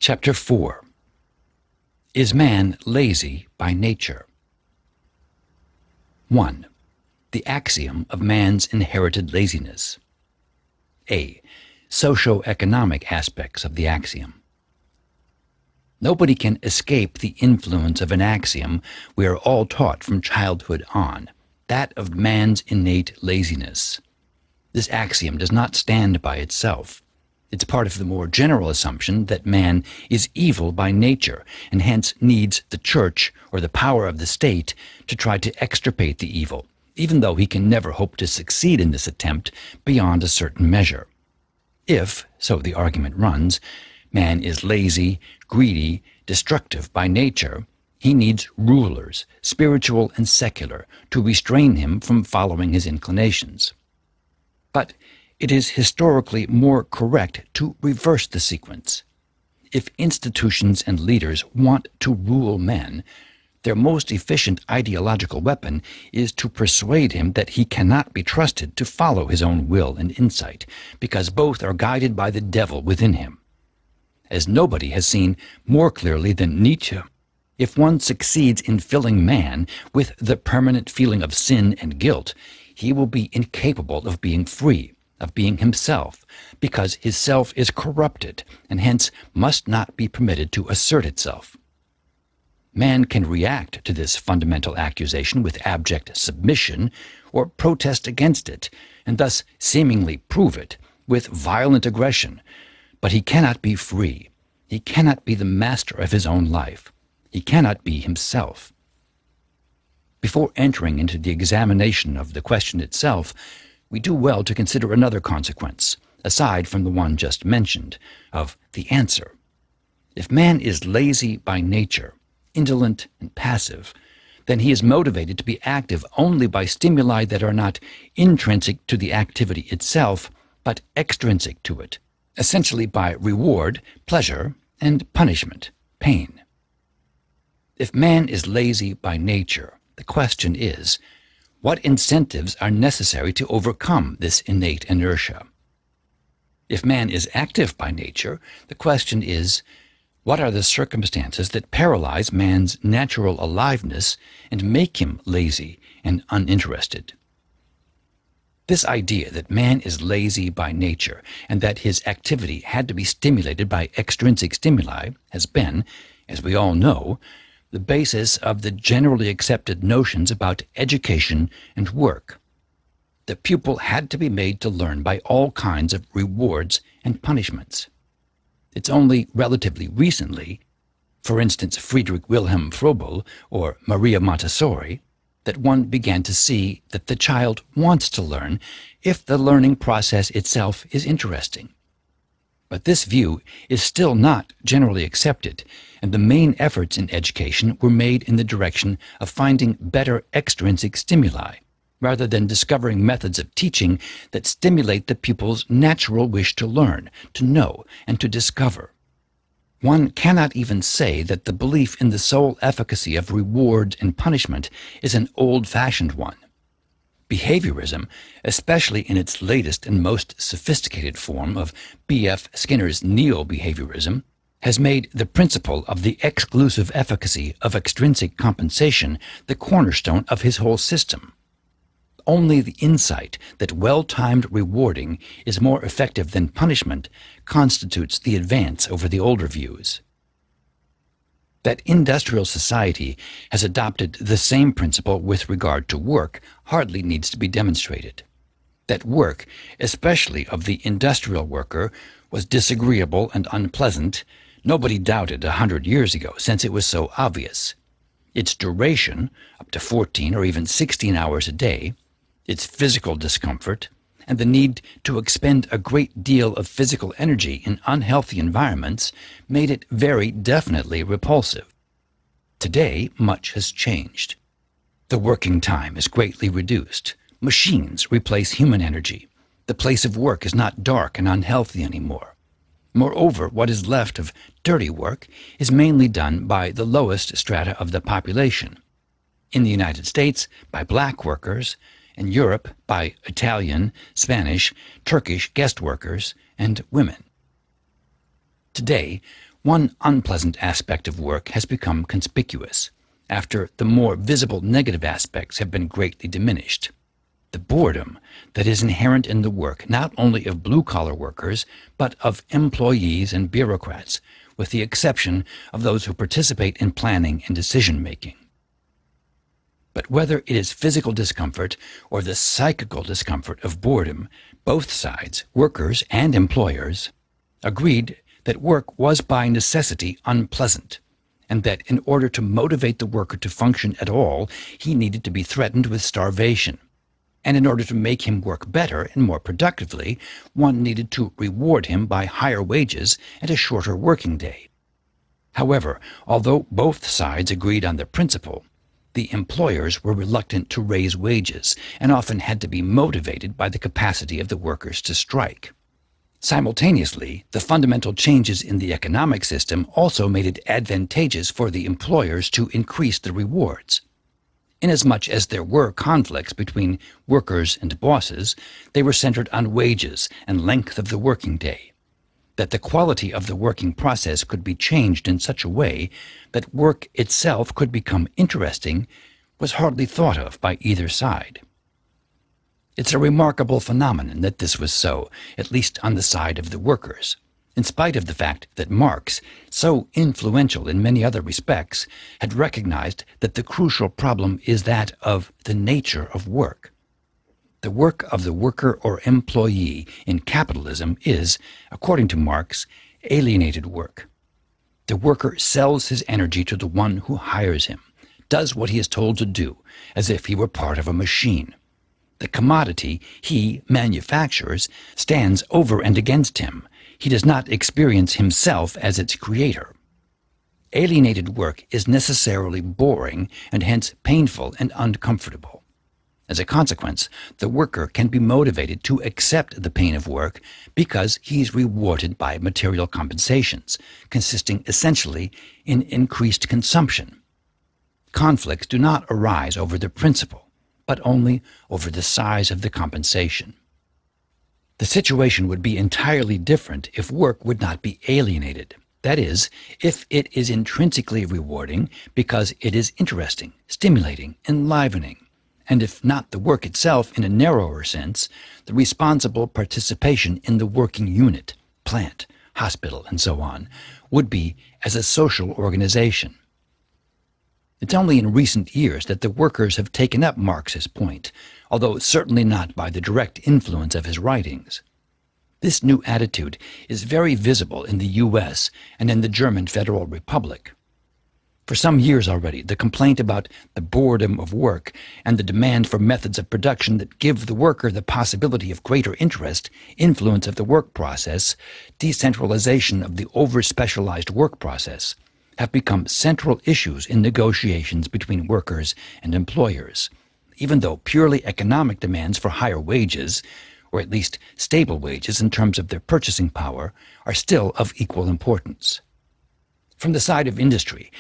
Chapter 4. Is man lazy by nature? 1. The axiom of man's inherited laziness. A. Socio-economic aspects of the axiom. Nobody can escape the influence of an axiom we are all taught from childhood on, that of man's innate laziness. This axiom does not stand by itself. It's part of the more general assumption that man is evil by nature and hence needs the church or the power of the state to try to extirpate the evil, even though he can never hope to succeed in this attempt beyond a certain measure. If, so the argument runs, man is lazy, greedy, destructive by nature, he needs rulers, spiritual and secular, to restrain him from following his inclinations. But it is historically more correct to reverse the sequence. If institutions and leaders want to rule men, their most efficient ideological weapon is to persuade him that he cannot be trusted to follow his own will and insight, because both are guided by the devil within him. As nobody has seen more clearly than Nietzsche, if one succeeds in filling man with the permanent feeling of sin and guilt, he will be incapable of being free, of being himself, because his self is corrupted and hence must not be permitted to assert itself. Man can react to this fundamental accusation with abject submission or protest against it, and thus seemingly prove it with violent aggression, but he cannot be free. He cannot be the master of his own life. He cannot be himself. Before entering into the examination of the question itself, we do well to consider another consequence, aside from the one just mentioned, of the answer. If man is lazy by nature, indolent and passive, then he is motivated to be active only by stimuli that are not intrinsic to the activity itself, but extrinsic to it, essentially by reward, pleasure, and punishment, pain. If man is lazy by nature, the question is, what incentives are necessary to overcome this innate inertia? If man is active by nature, the question is, what are the circumstances that paralyze man's natural aliveness and make him lazy and uninterested? This idea that man is lazy by nature and that his activity had to be stimulated by extrinsic stimuli has been, as we all know, the basis of the generally accepted notions about education and work. The pupil had to be made to learn by all kinds of rewards and punishments. It's only relatively recently, for instance Friedrich Wilhelm Froebel or Maria Montessori, that one began to see that the child wants to learn if the learning process itself is interesting. But this view is still not generally accepted, and the main efforts in education were made in the direction of finding better extrinsic stimuli, rather than discovering methods of teaching that stimulate the pupil's natural wish to learn, to know, and to discover. One cannot even say that the belief in the sole efficacy of reward and punishment is an old-fashioned one. Behaviorism, especially in its latest and most sophisticated form of B.F. Skinner's neo-behaviorism, has made the principle of the exclusive efficacy of extrinsic compensation the cornerstone of his whole system. Only the insight that well-timed rewarding is more effective than punishment constitutes the advance over the older views. That industrial society has adopted the same principle with regard to work hardly needs to be demonstrated. That work, especially of the industrial worker, was disagreeable and unpleasant, nobody doubted 100 years ago, since it was so obvious. Its duration, up to 14 or even 16 hours a day, its physical discomfort, and the need to expend a great deal of physical energy in unhealthy environments made it very definitely repulsive. Today, much has changed. The working time is greatly reduced. Machines replace human energy. The place of work is not dark and unhealthy anymore. Moreover, what is left of dirty work is mainly done by the lowest strata of the population. In the United States, by black workers, in Europe by Italian, Spanish, Turkish guest workers, and women. Today, One unpleasant aspect of work has become conspicuous, after the more visible negative aspects have been greatly diminished. The boredom that is inherent in the work not only of blue-collar workers, but of employees and bureaucrats, with the exception of those who participate in planning and decision-making. But whether it is physical discomfort or the psychical discomfort of boredom, both sides, workers and employers, agreed that work was by necessity unpleasant, and that in order to motivate the worker to function at all, he needed to be threatened with starvation. And in order to make him work better and more productively, one needed to reward him by higher wages and a shorter working day. However, although both sides agreed on the principle, the employers were reluctant to raise wages and often had to be motivated by the capacity of the workers to strike. Simultaneously, the fundamental changes in the economic system also made it advantageous for the employers to increase the rewards. Inasmuch as there were conflicts between workers and bosses, they were centered on wages and length of the working day. That the quality of the working process could be changed in such a way that work itself could become interesting was hardly thought of by either side. It's a remarkable phenomenon that this was so, at least on the side of the workers, in spite of the fact that Marx, so influential in many other respects, had recognized that the crucial problem is that of the nature of work. The work of the worker or employee in capitalism is, according to Marx, alienated work. The worker sells his energy to the one who hires him, does what he is told to do, as if he were part of a machine. The commodity he manufactures stands over and against him. He does not experience himself as its creator. Alienated work is necessarily boring and hence painful and uncomfortable. As a consequence, the worker can be motivated to accept the pain of work because he is rewarded by material compensations, consisting essentially in increased consumption. Conflicts do not arise over the principle, but only over the size of the compensation. The situation would be entirely different if work would not be alienated. That is, if it is intrinsically rewarding because it is interesting, stimulating, enlivening, and if not the work itself in a narrower sense, the responsible participation in the working unit, plant, hospital, and so on, would be as a social organization. It's only in recent years that the workers have taken up Marx's point, although certainly not by the direct influence of his writings. This new attitude is very visible in the U.S. and in the German Federal Republic. For some years already, the complaint about the boredom of work and the demand for methods of production that give the worker the possibility of greater interest, influence of the work process, decentralization of the over-specialized work process, have become central issues in negotiations between workers and employers, even though purely economic demands for higher wages, or at least stable wages in terms of their purchasing power, are still of equal importance. From the side of industry,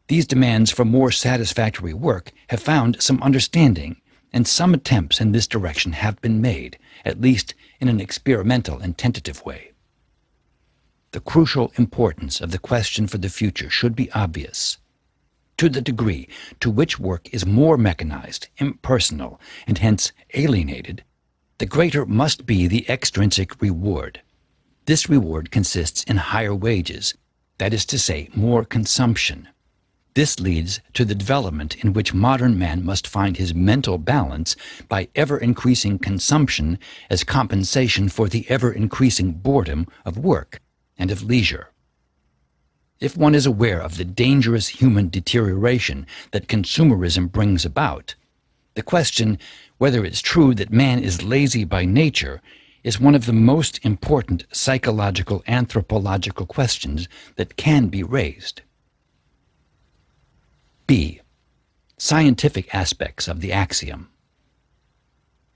these demands for more satisfactory work have found some understanding, and some attempts in this direction have been made, at least in an experimental and tentative way. The crucial importance of the question for the future should be obvious. To the degree to which work is more mechanized, impersonal, and hence alienated, the greater must be the extrinsic reward. This reward consists in higher wages, that is to say, more consumption. This leads to the development in which modern man must find his mental balance by ever-increasing consumption as compensation for the ever-increasing boredom of work and of leisure. If one is aware of the dangerous human deterioration that consumerism brings about, the question whether it's true that man is lazy by nature is one of the most important psychological anthropological questions that can be raised. B. Scientific aspects of the axiom.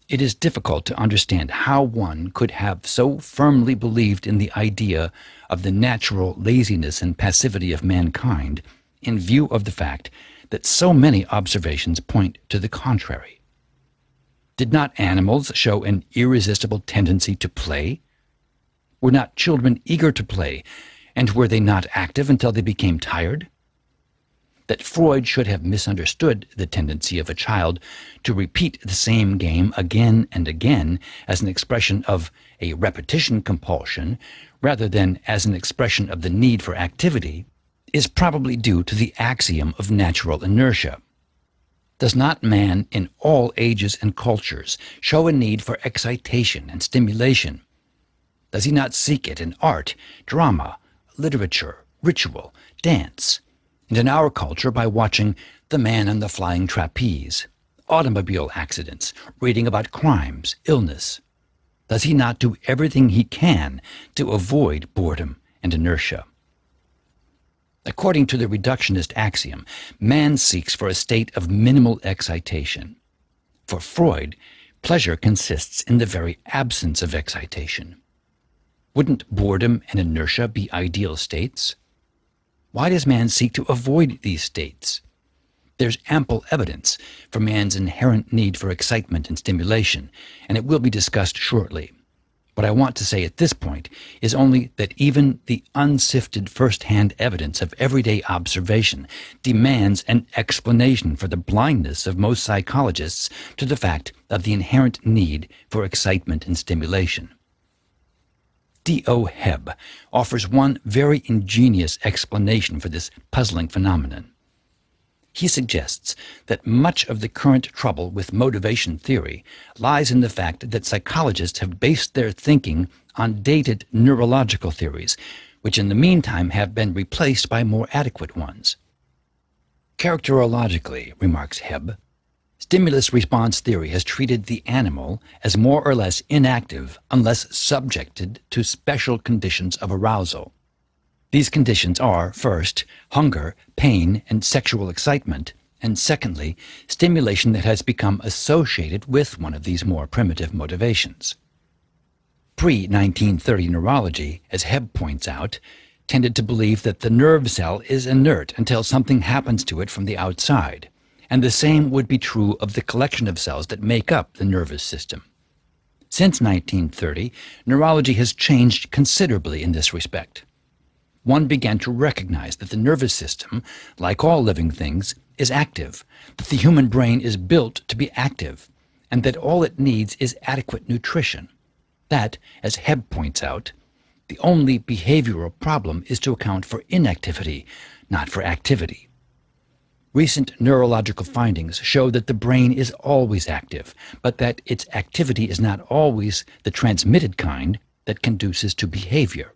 It is difficult to understand how one could have so firmly believed in the idea of the natural laziness and passivity of mankind in view of the fact that so many observations point to the contrary. Did not animals show an irresistible tendency to play? Were not children eager to play, And were they not active until they became tired? That Freud should have misunderstood the tendency of a child to repeat the same game again and again as an expression of a repetition compulsion rather than as an expression of the need for activity is probably due to the axiom of natural inertia. Does not man in all ages and cultures show a need for excitation and stimulation? Does he not seek it in art, drama, literature, ritual, dance, and in our culture by watching The Man on the Flying Trapeze, automobile accidents, reading about crimes, illness? Does he not do everything he can to avoid boredom and inertia? According to the reductionist axiom, man seeks for a state of minimal excitation. For Freud, pleasure consists in the very absence of excitation. Wouldn't boredom and inertia be ideal states? Why does man seek to avoid these states? There's ample evidence for man's inherent need for excitement and stimulation, and it will be discussed shortly. What I want to say at this point is only that even the unsifted first-hand evidence of everyday observation demands an explanation for the blindness of most psychologists to the fact of the inherent need for excitement and stimulation. D.O. Hebb offers one very ingenious explanation for this puzzling phenomenon. He suggests that much of the current trouble with motivation theory lies in the fact that psychologists have based their thinking on dated neurological theories, which in the meantime have been replaced by more adequate ones. Characterologically, remarks Hebb, stimulus-response theory has treated the animal as more or less inactive unless subjected to special conditions of arousal. These conditions are, first, hunger, pain, and sexual excitement, and secondly, stimulation that has become associated with one of these more primitive motivations. Pre-1930 neurology, as Hebb points out, tended to believe that the nerve cell is inert until something happens to it from the outside, and the same would be true of the collection of cells that make up the nervous system. Since 1930, neurology has changed considerably in this respect. One began to recognize that the nervous system, like all living things, is active, that the human brain is built to be active, and that all it needs is adequate nutrition. That, as Hebb points out, the only behavioral problem is to account for inactivity, not for activity. Recent neurological findings show that the brain is always active, but that its activity is not always the transmitted kind that conduces to behavior.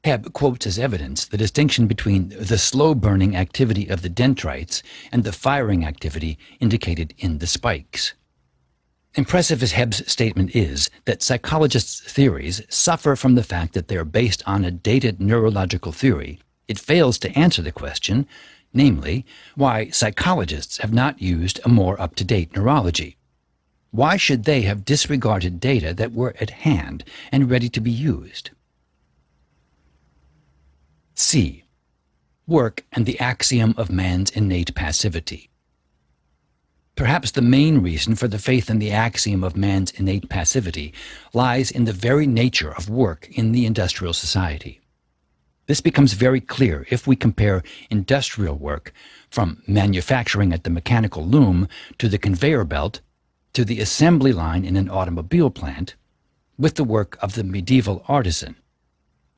Hebb quotes as evidence the distinction between the slow-burning activity of the dendrites and the firing activity indicated in the spikes. Impressive as Hebb's statement is that psychologists' theories suffer from the fact that they are based on a dated neurological theory, it fails to answer the question, namely, why psychologists have not used a more up-to-date neurology. Why should they have disregarded data that were at hand and ready to be used? C. Work and the axiom of man's innate passivity. Perhaps the main reason for the faith in the axiom of man's innate passivity lies in the very nature of work in the industrial society. This becomes very clear if we compare industrial work, from manufacturing at the mechanical loom to the conveyor belt to the assembly line in an automobile plant, with the work of the medieval artisan.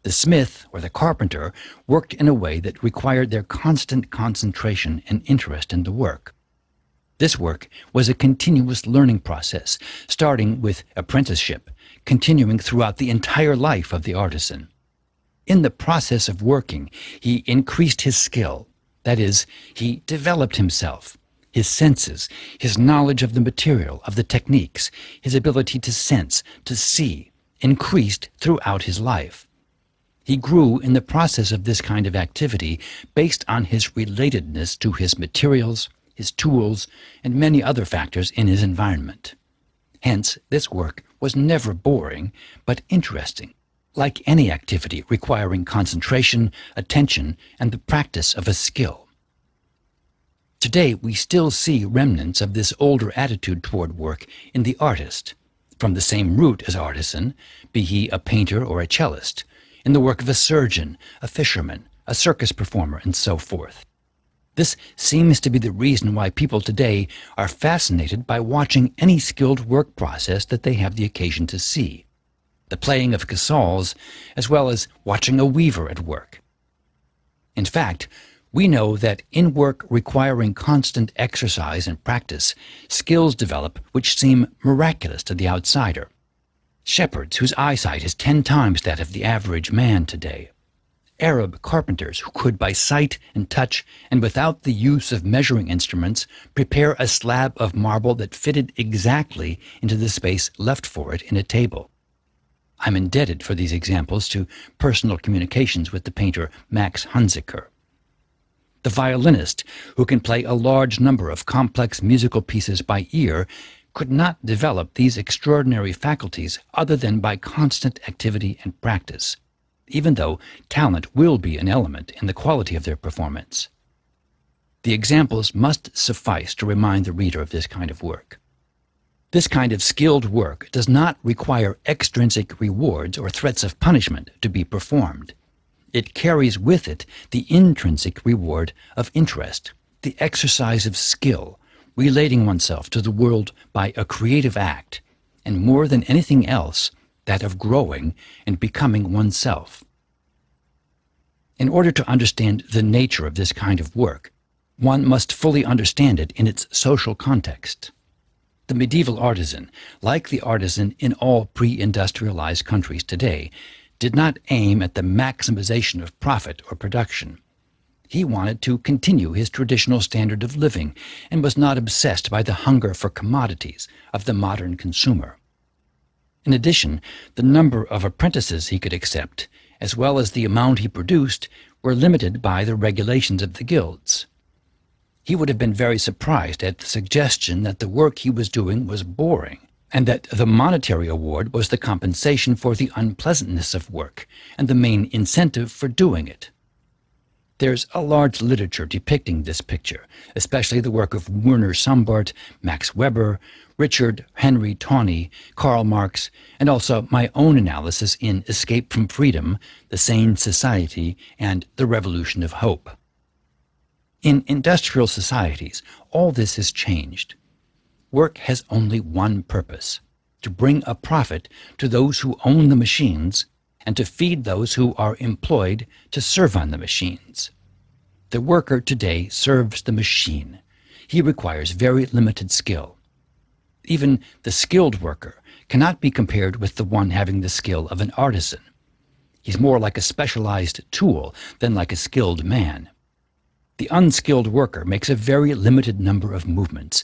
The smith or the carpenter worked in a way that required their constant concentration and interest in the work. This work was a continuous learning process, starting with apprenticeship, continuing throughout the entire life of the artisan. In the process of working, he increased his skill. That is, he developed himself, his senses, his knowledge of the material, of the techniques, his ability to sense, to see, increased throughout his life. He grew in the process of this kind of activity based on his relatedness to his materials, his tools, and many other factors in his environment. Hence, this work was never boring, but interesting, like any activity requiring concentration, attention, and the practice of a skill. Today, we still see remnants of this older attitude toward work in the artist, from the same root as artisan, be he a painter or a cellist, in the work of a surgeon, a fisherman, a circus performer, and so forth. This seems to be the reason why people today are fascinated by watching any skilled work process that they have the occasion to see. The playing of casseroles, as well as watching a weaver at work. In fact, we know that in work requiring constant exercise and practice, skills develop which seem miraculous to the outsider. Shepherds whose eyesight is 10 times that of the average man today. Arab carpenters who could by sight and touch and without the use of measuring instruments prepare a slab of marble that fitted exactly into the space left for it in a table. I'm indebted for these examples to personal communications with the painter Max Hunziker. The violinist who can play a large number of complex musical pieces by ear could not develop these extraordinary faculties other than by constant activity and practice, even though talent will be an element in the quality of their performance. The examples must suffice to remind the reader of this kind of work. This kind of skilled work does not require extrinsic rewards or threats of punishment to be performed. It carries with it the intrinsic reward of interest, the exercise of skill, relating oneself to the world by a creative act, and more than anything else, that of growing and becoming oneself. In order to understand the nature of this kind of work, one must fully understand it in its social context. The medieval artisan, like the artisan in all pre-industrialized countries today, did not aim at the maximization of profit or production. He wanted to continue his traditional standard of living and was not obsessed by the hunger for commodities of the modern consumer. In addition, the number of apprentices he could accept, as well as the amount he produced, were limited by the regulations of the guilds. He would have been very surprised at the suggestion that the work he was doing was boring, and that the monetary award was the compensation for the unpleasantness of work and the main incentive for doing it. There's a large literature depicting this picture, especially the work of Werner Sombart, Max Weber, Richard Henry Tawney, Karl Marx, and also my own analysis in Escape from Freedom, The Sane Society, and The Revolution of Hope. In industrial societies, all this has changed. Work has only one purpose: to bring a profit to those who own the machines and to feed those who are employed to serve on the machines. The worker today serves the machine. He requires very limited skill. Even the skilled worker cannot be compared with the one having the skill of an artisan. He's more like a specialized tool than like a skilled man. The unskilled worker makes a very limited number of movements.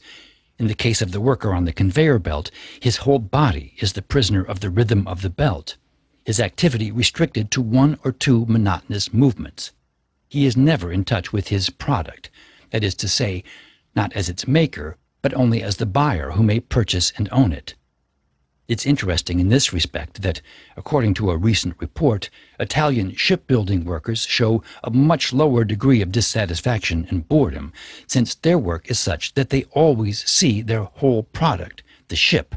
In the case of the worker on the conveyor belt, his whole body is the prisoner of the rhythm of the belt, his activity restricted to 1 or 2 monotonous movements. He is never in touch with his product, that is to say, not as its maker, but only as the buyer who may purchase and own it. It's interesting in this respect that, according to a recent report, Italian shipbuilding workers show a much lower degree of dissatisfaction and boredom, since their work is such that they always see their whole product, the ship,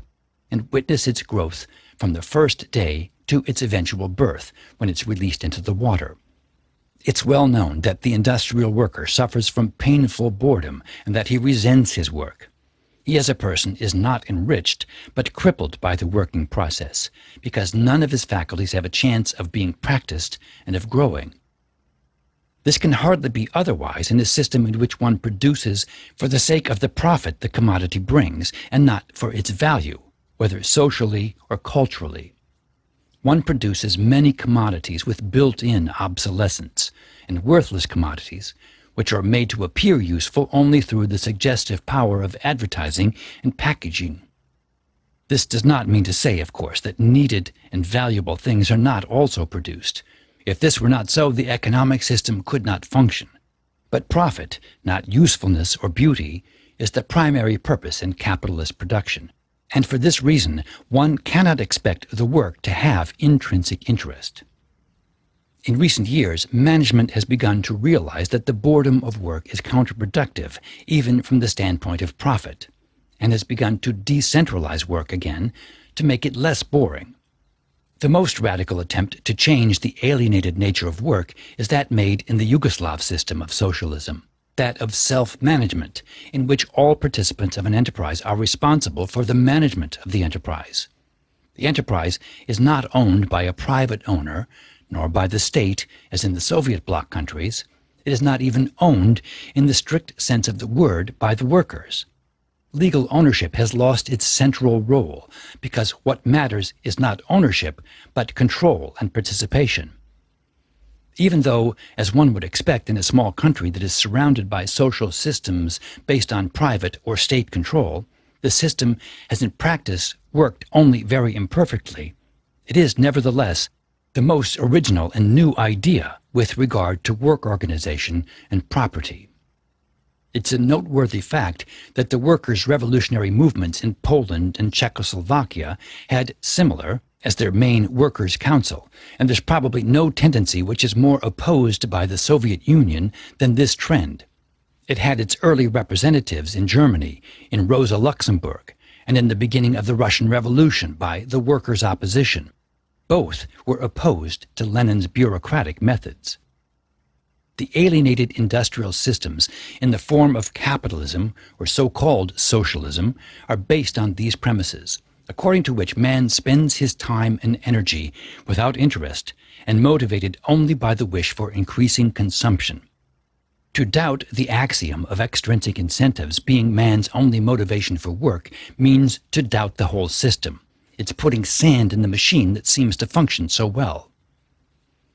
and witness its growth from the first day to its eventual birth when it's released into the water. It's well known that the industrial worker suffers from painful boredom and that he resents his work. He as a person is not enriched, but crippled by the working process, because none of his faculties have a chance of being practiced and of growing. This can hardly be otherwise in a system in which one produces for the sake of the profit the commodity brings, and not for its value, whether socially or culturally. One produces many commodities with built-in obsolescence, and worthless commodities, which are made to appear useful only through the suggestive power of advertising and packaging. This does not mean to say, of course, that needed and valuable things are not also produced. If this were not so, the economic system could not function. But profit, not usefulness or beauty, is the primary purpose in capitalist production, and for this reason one cannot expect the work to have intrinsic interest. In recent years, management has begun to realize that the boredom of work is counterproductive, even from the standpoint of profit, and has begun to decentralize work again to make it less boring. The most radical attempt to change the alienated nature of work is that made in the Yugoslav system of socialism, that of self-management, in which all participants of an enterprise are responsible for the management of the enterprise. The enterprise is not owned by a private owner, nor by the state, as in the Soviet bloc countries. It is not even owned in the strict sense of the word by the workers. Legal ownership has lost its central role because what matters is not ownership, but control and participation. Even though, as one would expect in a small country that is surrounded by social systems based on private or state control, the system has in practice worked only very imperfectly, it is nevertheless the most original and new idea with regard to work organization and property. It's a noteworthy fact that the workers' revolutionary movements in Poland and Czechoslovakia had similar as their main workers' council, and there's probably no tendency which is more opposed by the Soviet Union than this trend. It had its early representatives in Germany, in Rosa Luxemburg, and in the beginning of the Russian Revolution by the workers' opposition. Both were opposed to Lenin's bureaucratic methods. The alienated industrial systems in the form of capitalism, or so-called socialism, are based on these premises, according to which man spends his time and energy without interest and motivated only by the wish for increasing consumption. To doubt the axiom of extrinsic incentives being man's only motivation for work means to doubt the whole system. It's putting sand in the machine that seems to function so well.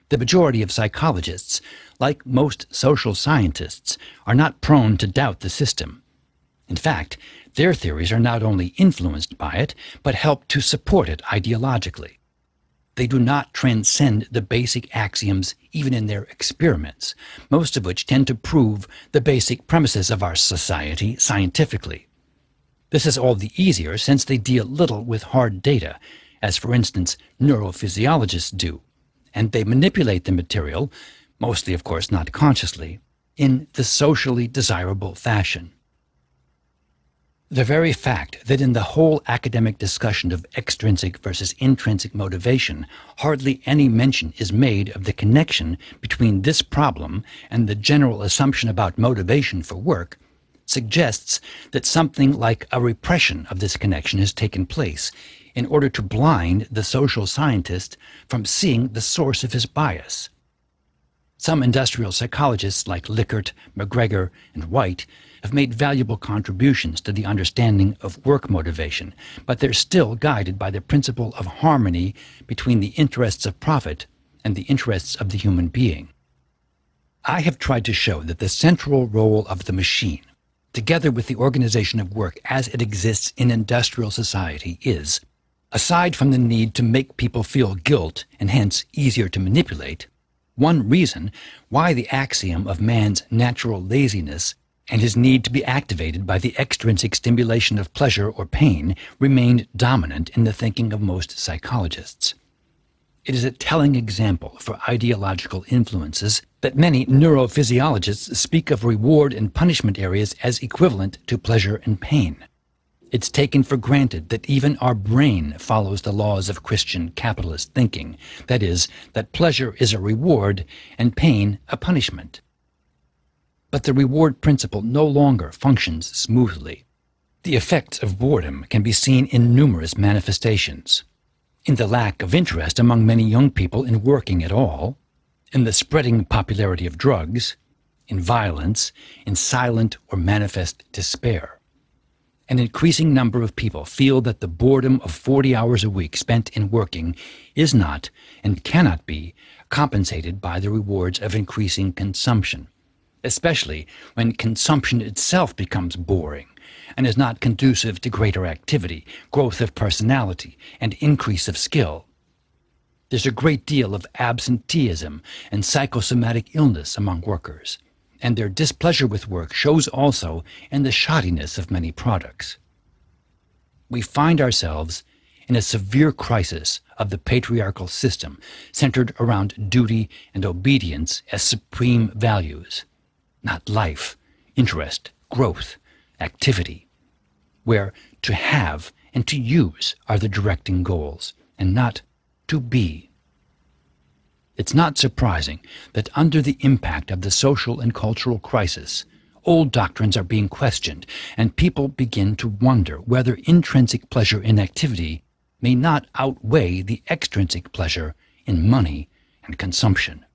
The majority of psychologists, like most social scientists, are not prone to doubt the system. In fact, their theories are not only influenced by it, but help to support it ideologically. They do not transcend the basic axioms even in their experiments, most of which tend to prove the basic premises of our society scientifically. This is all the easier since they deal little with hard data, as for instance neurophysiologists do, and they manipulate the material, mostly of course not consciously, in the socially desirable fashion. The very fact that in the whole academic discussion of extrinsic versus intrinsic motivation, hardly any mention is made of the connection between this problem and the general assumption about motivation for work, suggests that something like a repression of this connection has taken place in order to blind the social scientist from seeing the source of his bias. Some industrial psychologists like Likert, McGregor, and White have made valuable contributions to the understanding of work motivation, but they're still guided by the principle of harmony between the interests of profit and the interests of the human being. I have tried to show that the central role of the machine, together with the organization of work as it exists in industrial society, is, aside from the need to make people feel guilt and hence easier to manipulate, one reason why the axiom of man's natural laziness and his need to be activated by the extrinsic stimulation of pleasure or pain remained dominant in the thinking of most psychologists. It is a telling example for ideological influences that many neurophysiologists speak of reward and punishment areas as equivalent to pleasure and pain. It's taken for granted that even our brain follows the laws of Christian capitalist thinking, that is, that pleasure is a reward and pain a punishment. But the reward principle no longer functions smoothly. The effects of boredom can be seen in numerous manifestations. In the lack of interest among many young people in working at all, in the spreading popularity of drugs, in violence, in silent or manifest despair. An increasing number of people feel that the boredom of 40 hours a week spent in working is not and cannot be compensated by the rewards of increasing consumption, especially when consumption itself becomes boring and is not conducive to greater activity, growth of personality, and increase of skill. There's a great deal of absenteeism and psychosomatic illness among workers, and their displeasure with work shows also in the shoddiness of many products. We find ourselves in a severe crisis of the patriarchal system centered around duty and obedience as supreme values, not life, interest, growth, activity, where to have and to use are the directing goals, and not to be. It's not surprising that under the impact of the social and cultural crisis, old doctrines are being questioned, and people begin to wonder whether intrinsic pleasure in activity may not outweigh the extrinsic pleasure in money and consumption.